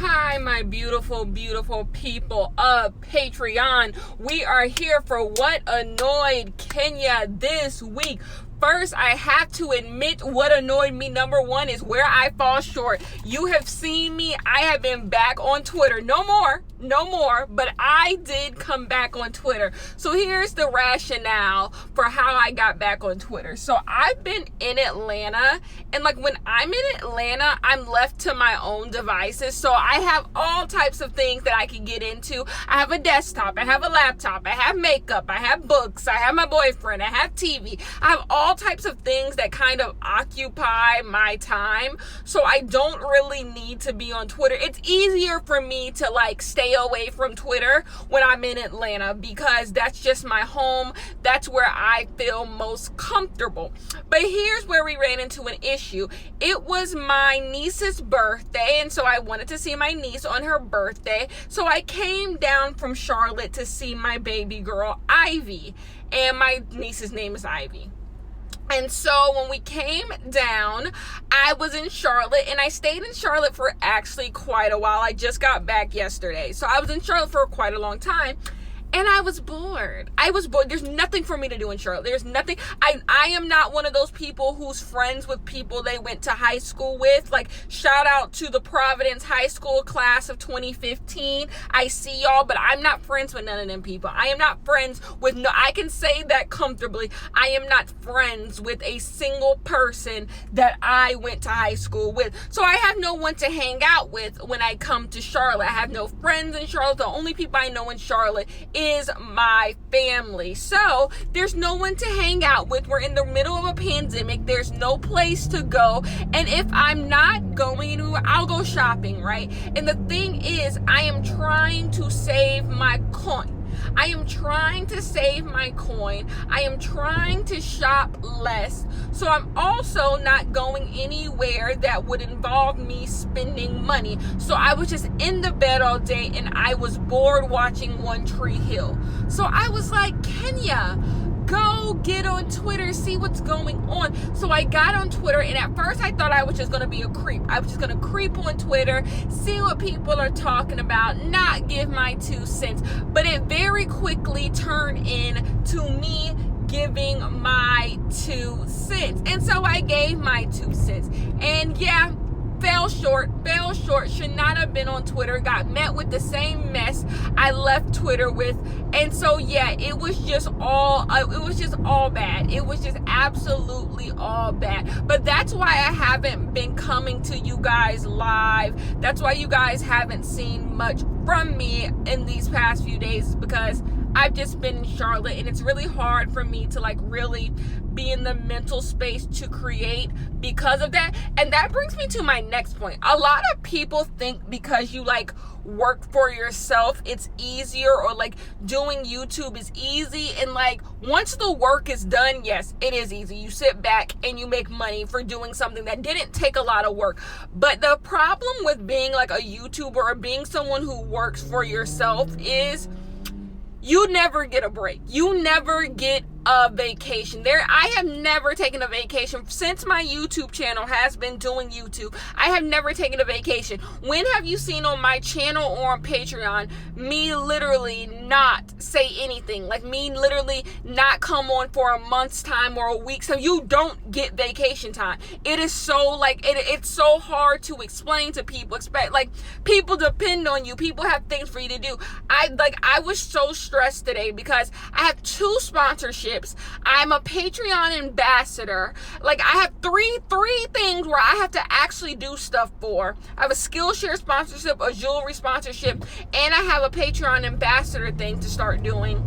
Hi, my beautiful, beautiful people of Patreon. We are here for What Annoyed Kenya this week. First, I have to admit what annoyed me. Number one is where I fall short. You have seen me. I have been back on Twitter. No more, but I did come back on Twitter. So here's the rationale for how I got back on Twitter. So I've been in Atlanta, and like when I'm in Atlanta, I'm left to my own devices. So I have all types of things that I can get into. I have a desktop, I have a laptop, I have makeup, I have books, I have my boyfriend, I have TV. I have all types of things that kind of occupy my time. So I don't really need to be on Twitter. It's easier for me to like stay away from Twitter when I'm in Atlanta because that's just my home. That's where I feel most comfortable. But here's where we ran into an issue. It was my niece's birthday, and so I wanted to see my niece on her birthday. So I came down from Charlotte to see my baby girl, Ivy. And my niece's name is Ivy. And so when we came down, I was in Charlotte, and I stayed in Charlotte for actually quite a while. I just got back yesterday. So I was in Charlotte for quite a long time. And I was bored. There's nothing for me to do in Charlotte. There's nothing. I am not one of those people who's friends with people they went to high school with. Like, shout out to the Providence High School class of 2015. I see y'all, but I'm not friends with none of them people. I am not friends with I can say that comfortably. I am not friends with a single person that I went to high school with. So I have no one to hang out with when I come to Charlotte. I have no friends in Charlotte. The only people I know in Charlotte is my family. So there's no one to hang out with. We're in the middle of a pandemic. There's no place to go. And if I'm not going to, I'll go shopping, right? And the thing is, I am trying to save my coin. I am trying to save my coin. I am trying to shop less. So I'm also not going anywhere that would involve me spending money. So I was just in the bed all day, and I was bored watching One Tree Hill. So I was like, Kenya, go get on Twitter, see what's going on. So I got on Twitter, and at first I thought I was just going to be a creep. I was just going to creep on Twitter, see what people are talking about, not give my 2 cents. But it very quickly turned into me giving my 2 cents. And so I gave my 2 cents. And yeah, fell short, should not have been on Twitter, got met with the same mess I left Twitter with. And so yeah, it was just all bad. It was just absolutely all bad. But that's why I haven't been coming to you guys live. That's why you guys haven't seen much from me in these past few days, because I've just been in Charlotte, and it's really hard for me to like really be in the mental space to create because of that. And that brings me to my next point. A lot of people think because you like work for yourself, it's easier, or like doing YouTube is easy. And like once the work is done, yes, it is easy. You sit back and you make money for doing something that didn't take a lot of work. But the problem with being like a YouTuber or being someone who works for yourself is you never get a break. You never get a vacation. I have never taken a vacation since my YouTube channel has been doing YouTube. I have never taken a vacation. When have you seen on my channel or on Patreon me literally not say anything? Like me literally not come on for a month's time or a week's time. You don't get vacation time. It is so like it's so hard to explain to people. Like people depend on you. People have things for you to do. I was so stressed today because I have 2 sponsorships. I'm a Patreon ambassador. Like I have three things where I have to actually do stuff for. I have a Skillshare sponsorship, a jewelry sponsorship, and I have a Patreon ambassador thing to start doing.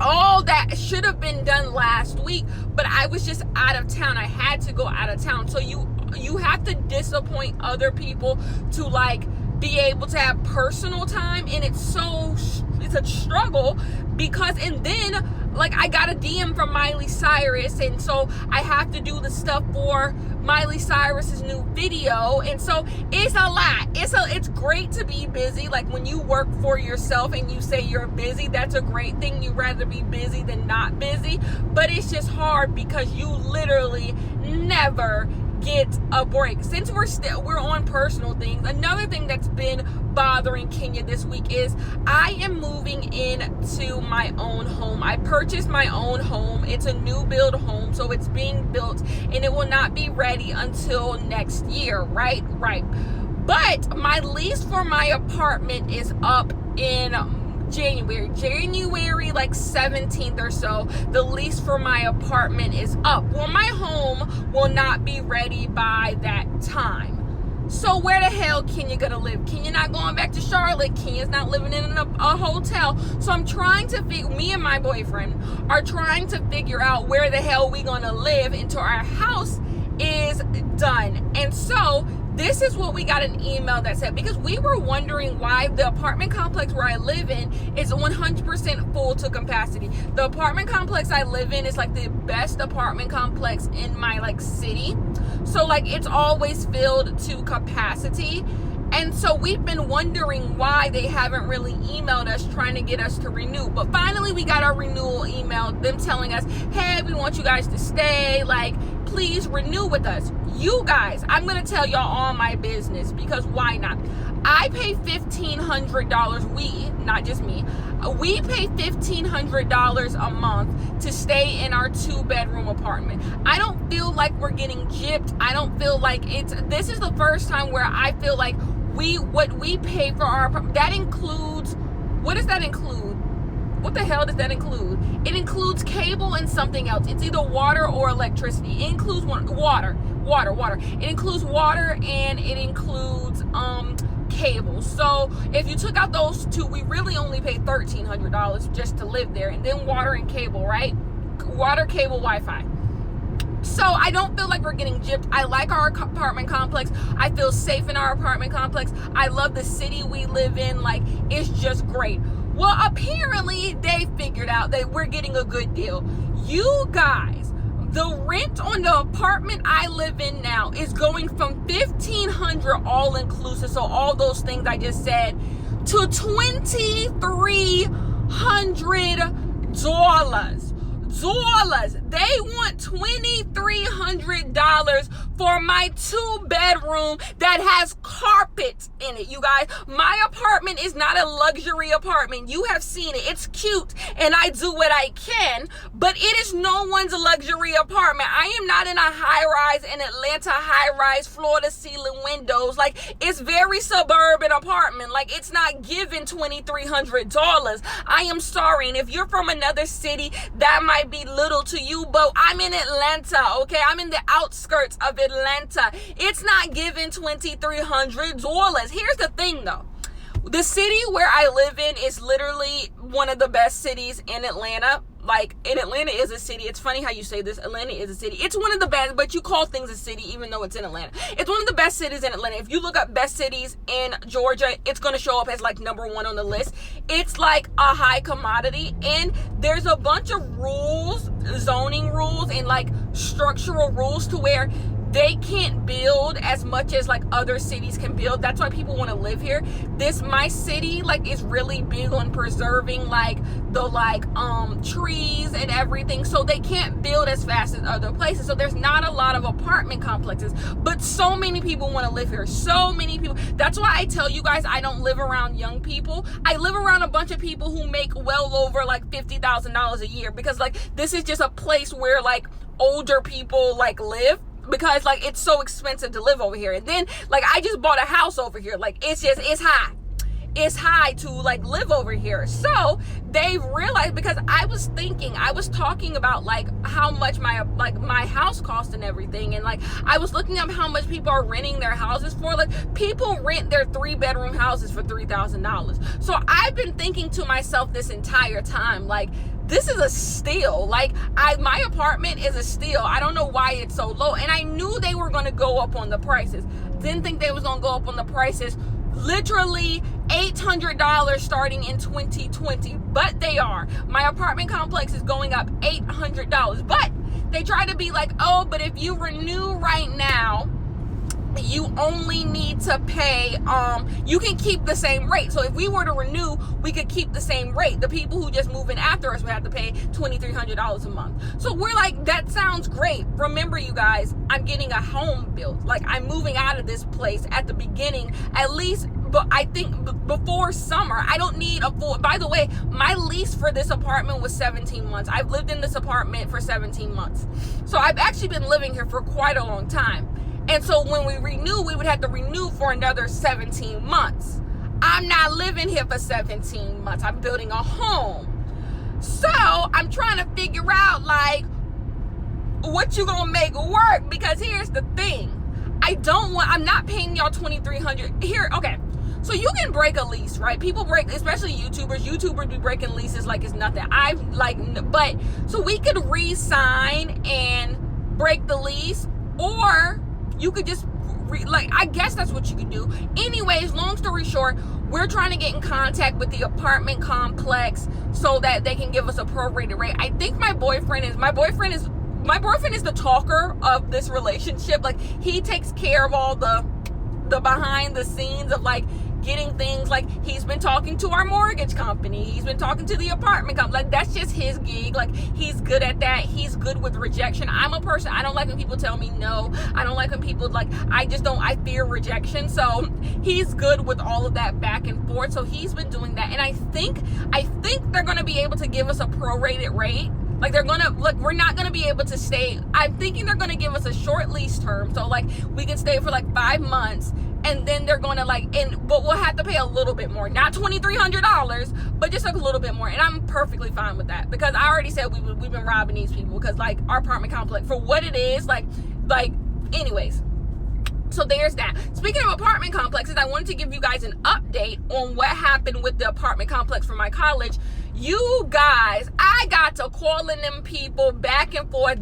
All that should have been done last week, but I was just out of town. I had to go out of town. So you have to disappoint other people to like be able to have personal time, and it's a struggle because, and then like I got a DM from Miley Cyrus, and so I have to do the stuff for Miley Cyrus's new video, and so it's a lot. It's great to be busy. Like when you work for yourself and you say you're busy, that's a great thing. You'd rather be busy than not busy, but it's just hard because you literally never get a break. Since we're on personal things, another thing that's been bothering Kenya this week is I am moving into my own home. I purchased my own home. It's a new build home, so it's being built and it will not be ready until next year, right? But my lease for my apartment is up in January like 17th or so. The lease for my apartment is up. Well, my home will not be ready by that time. So where the hell Kenya gonna live? Kenya not going back to Charlotte. Kenya's not living in a hotel. So I'm trying to me and my boyfriend are trying to figure out where the hell we gonna live until our house is done. And so this is what we got an email that said, because we were wondering why the apartment complex where I live in is 100% full to capacity. The apartment complex I live in is like the best apartment complex in my like city. So like it's always filled to capacity. And so we've been wondering why they haven't really emailed us trying to get us to renew. But finally we got our renewal email, them telling us, hey, we want you guys to stay, like please renew with us. You guys, I'm gonna tell y'all all my business, because why not? I pay $1,500, not just me, we pay $1,500 a month to stay in our 2-bedroom apartment. I don't feel like we're getting gypped. I don't feel like this is the first time where I feel like what we pay for our apartment, that includes, what does that include? What the hell does that include? It includes cable and something else. It's either water or electricity. It includes water. It includes water and it includes cable. So if you took out those two, we really only pay $1,300 just to live there. And then water and cable, right? Water, cable, Wi-Fi. So I don't feel like we're getting gypped. I like our apartment complex. I feel safe in our apartment complex. I love the city we live in. Like, it's just great. Well, apparently they figured out that we're getting a good deal. You guys, the rent on the apartment I live in now is going from $1,500 all inclusive, so all those things I just said, to $2,300. They want $2,300 for my 2-bedroom that has carpet in it. You guys, my apartment is not a luxury apartment. You have seen it. It's cute and I do what I can, but it is no one's luxury apartment. I am not in a high-rise in Atlanta, high-rise, floor-to-ceiling windows. Like, it's very suburban apartment. Like, it's not given $2,300. I am sorry. And if you're from another city, that might be little to you, but I'm in Atlanta, okay? I'm in the outskirts of Atlanta. It's not given $2,300. Here's the thing though. The city where I live in is literally one of the best cities in Atlanta. Like, in Atlanta is a city. It's funny how you say this. Atlanta is a city. It's one of the best, but you call things a city even though it's in Atlanta. It's one of the best cities in Atlanta. If you look up best cities in Georgia, it's going to show up as like #1 on the list. It's like a high commodity, and there's a bunch of rules, zoning rules and like structural rules to where they can't build as much as like other cities can build. That's why people want to live here. My city like is really big on preserving like the trees and everything, so they can't build as fast as other places. So there's not a lot of apartment complexes, but so many people want to live here. So many people. That's why I tell you guys I don't live around young people. I live around a bunch of people who make well over like $50,000 a year, because like this is just a place where like older people like live, because like it's so expensive to live over here. And then like I just bought a house over here. Like it's high to like live over here. So they've realized, because I was talking about like how much my house cost and everything, and like I was looking up how much people are renting their houses for. Like, people rent their 3-bedroom houses for $3,000. So I've been thinking to myself this entire time, like, this is a steal. Like, my apartment is a steal. I don't know why it's so low. And I knew they were going to go up on the prices. Didn't think they was going to go up on the prices. Literally $800 starting in 2020. But they are. My apartment complex is going up $800. But they try to be like, oh, but if you renew right now, you only need to pay, you can keep the same rate. So if we were to renew, we could keep the same rate. The people who just move in after us would have to pay $2,300 a month. So we're like, that sounds great. Remember, you guys, I'm getting a home built. Like, I'm moving out of this place at the beginning, at least, but I think before summer. I don't need a full, by the way, my lease for this apartment was 17 months. I've lived in this apartment for 17 months. So I've actually been living here for quite a long time. And so when we renew, we would have to renew for another 17 months. I'm not living here for 17 months. I'm building a home. So I'm trying to figure out, like, what you gonna make work? Because here's the thing. I'm not paying y'all $2,300 here. Okay. So you can break a lease, right? People break, especially YouTubers. YouTubers be breaking leases like it's nothing. But so we could re-sign and break the lease, or you could just, I guess that's what you could do. Anyways, long story short, we're trying to get in contact with the apartment complex so that they can give us a prorated rate. I think my boyfriend is the talker of this relationship. Like, he takes care of all the behind the scenes of, like, getting things, like, he's been talking to our mortgage company, he's been talking to the apartment company. Like, that's just his gig. Like, he's good at that. He's good with rejection. I'm a person, I don't like when people tell me no. I don't like when people, like, I fear rejection. So he's good with all of that back and forth. So he's been doing that, and I think they're going to be able to give us a prorated rate. Like, we're not going to be able to stay. I'm thinking they're going to give us a short lease term. So, like, we can stay for, like, 5 months. And then they're going to, like, but we'll have to pay a little bit more. Not $2,300, but just a little bit more. And I'm perfectly fine with that. Because I already said we've been robbing these people. Because, like, our apartment complex, for what it is, anyways. So there's that. Speaking of apartment complexes, I wanted to give you guys an update on what happened with the apartment complex for my college. You guys, I got to calling them people back and forth,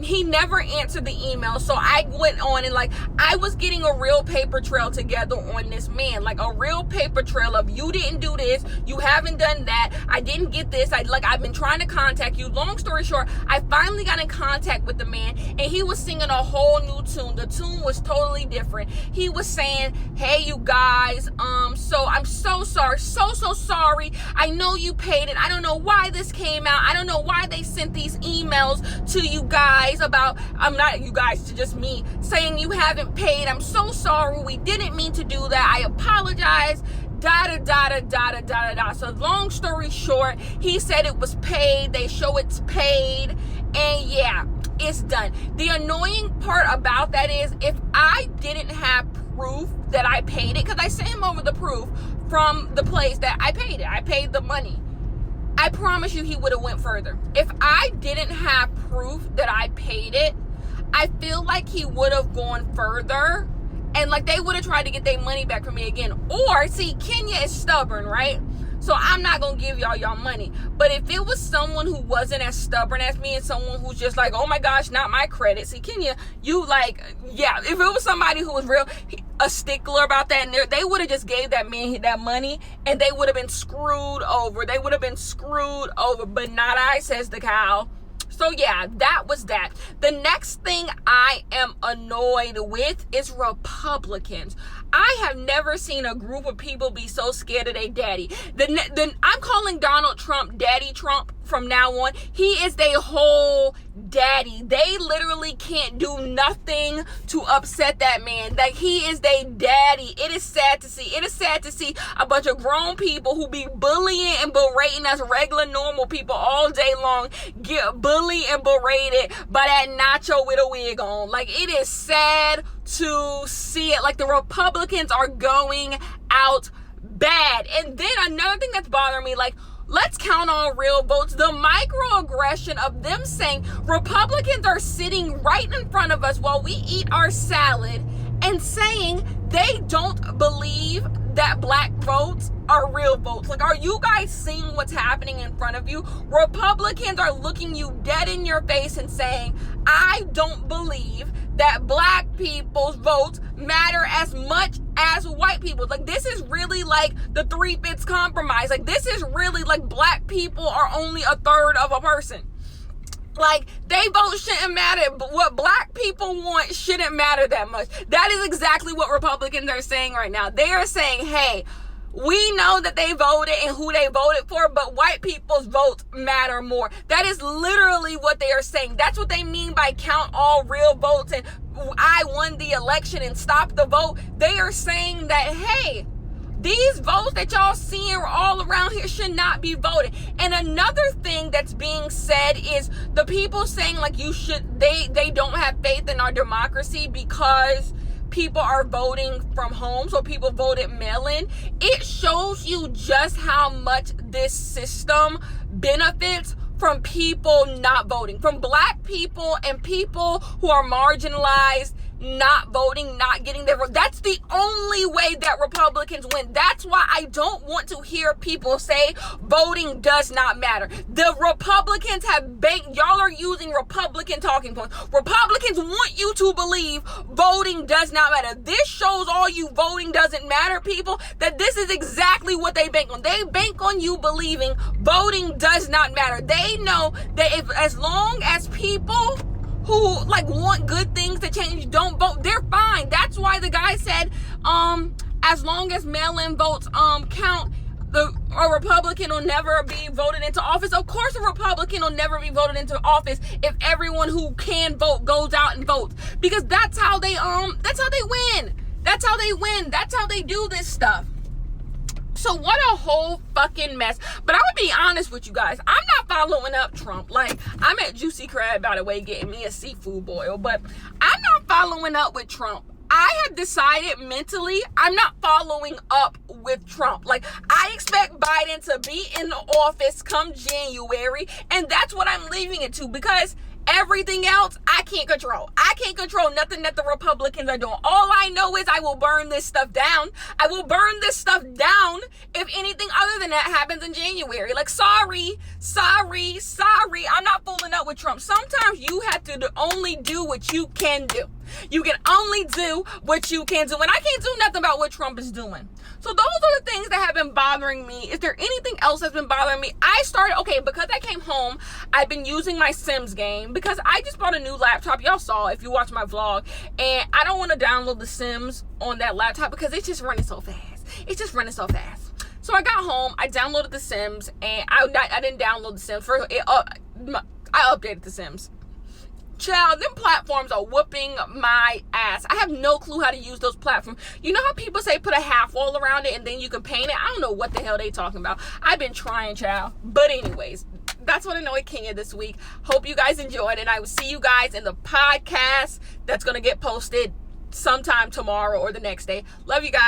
He never answered the email. So I went on and, like, I was getting a real paper trail together on this man. Like, a real paper trail of, you didn't do this, you haven't done that, I didn't get this, I've been trying to contact you. Long story short, I finally got in contact with the man, and he was singing a whole new tune. The tune was totally different. He was saying, hey, you guys, so I'm so sorry, so sorry. I know you paid it. I don't know why this came out. I don't know why they sent these emails to you guys about, not you guys, to just me, saying you haven't paid. I'm so sorry. We didn't mean to do that. I apologize. So long story short, he said it was paid. They show it's paid. And yeah, it's done. The annoying part about that is, if I didn't have proof that I paid it, because I sent him over the proof from the place that I paid it. I paid the money. I promise you he would have went further. If I didn't have proof that I paid it, I feel like he would have gone further, and, like, they would have tried to get their money back from me again. Or, see, Kenya is stubborn, right? So I'm not going to give y'all money. But if it was someone who wasn't as stubborn as me, and someone who's just like, oh my gosh, not my credit. See, Kenya, you, like, yeah, if it was somebody who was real, a stickler about that, and they would have just gave that man that money, and they would have been screwed over. They would have been screwed over, but not I, says the cow. So yeah, that was that. The next thing I am annoyed with is Republicans. I have never seen a group of people be so scared of their daddy. I'm calling Donald Trump Daddy Trump from now on. He is their whole daddy. They literally can't do nothing to upset that man. Like, he is their daddy. It is sad to see. It is sad to see a bunch of grown people who be bullying and berating us regular normal people all day long get bullied and berated by that nacho with a wig on. Like, it is sad to see it. Like, the Republicans are going out bad. And then another thing that's bothering me, like, let's count on real votes. The microaggression of them saying Republicans are sitting right in front of us while we eat our salad and saying they don't believe that black votes are real votes. Like, are you guys seeing what's happening in front of you? Republicans are looking you dead in your face and saying, I don't believe that black people's votes matter as much as white people. Like, this is really like the 3/5 compromise. Like, this is really like black people are only a third of a person. Like, they vote shouldn't matter, but what black people want shouldn't matter that much. That is exactly what Republicans are saying right now. They are saying, hey, we know that they voted and who they voted for, but white people's votes matter more. That is literally what they are saying. That's what they mean by count all real votes and I won the election and stop the vote. They are saying that, hey, these votes that y'all seeing all around here should not be voted. And another thing that's being said is the people saying like they don't have faith in our democracy because people are voting from home, so people voted mail-in. It shows you just how much this system benefits from people not voting, from black people and people who are marginalized not voting, not getting their vote. That's the only way that Republicans win. That's why I don't want to hear people say voting does not matter. The Republicans have banked, y'all are using Republican talking points. Republicans want you to believe voting does not matter. This shows all you voting doesn't matter people that this is exactly what they bank on. They bank on you believing voting does not matter. They know that if as long as people who like want good things to change don't vote, they're fine. That's why the guy said as long as mail-in votes count, a Republican will never be voted into office. Of course a Republican will never be voted into office if everyone who can vote goes out and votes, because that's how they win. That's how they win. That's how they do this stuff. So what a whole fucking mess. But I would be honest with you guys. I'm not following up Trump. Like, I'm at Juicy Crab, by the way, getting me a seafood boil. But I'm not following up with Trump. I have decided mentally I'm not following up with Trump. Like, I expect Biden to be in the office come January. And that's what I'm leaving it to, because everything else, I can't control. I can't control nothing that the Republicans are doing. All I know is I will burn this stuff down. I will burn this stuff down if anything other than that happens in January. Like, sorry. I'm not fooling up with Trump. Sometimes you have to only do what you can do. You can only do what you can do. And I can't do nothing about what Trump is doing. So those are the things that have been bothering me. Is there anything else that's been bothering me? Because I came home, I've been using my Sims game because I just bought a new laptop. Y'all saw if you watch my vlog. And I don't want to download the Sims on that laptop because it's just running so fast. So I got home, I downloaded the Sims, and I didn't download the Sims. First, I updated the Sims. Child, them platforms are whooping my ass. I have no clue how to use those platforms. You know how people say put a half wall around it and then you can paint it? I don't know what the hell they talking about. I've been trying, child. But anyways, that's what Annoyed Kenya this week. Hope you guys enjoyed, and I will see you guys in the podcast that's going to get posted sometime tomorrow or the next day. Love you guys.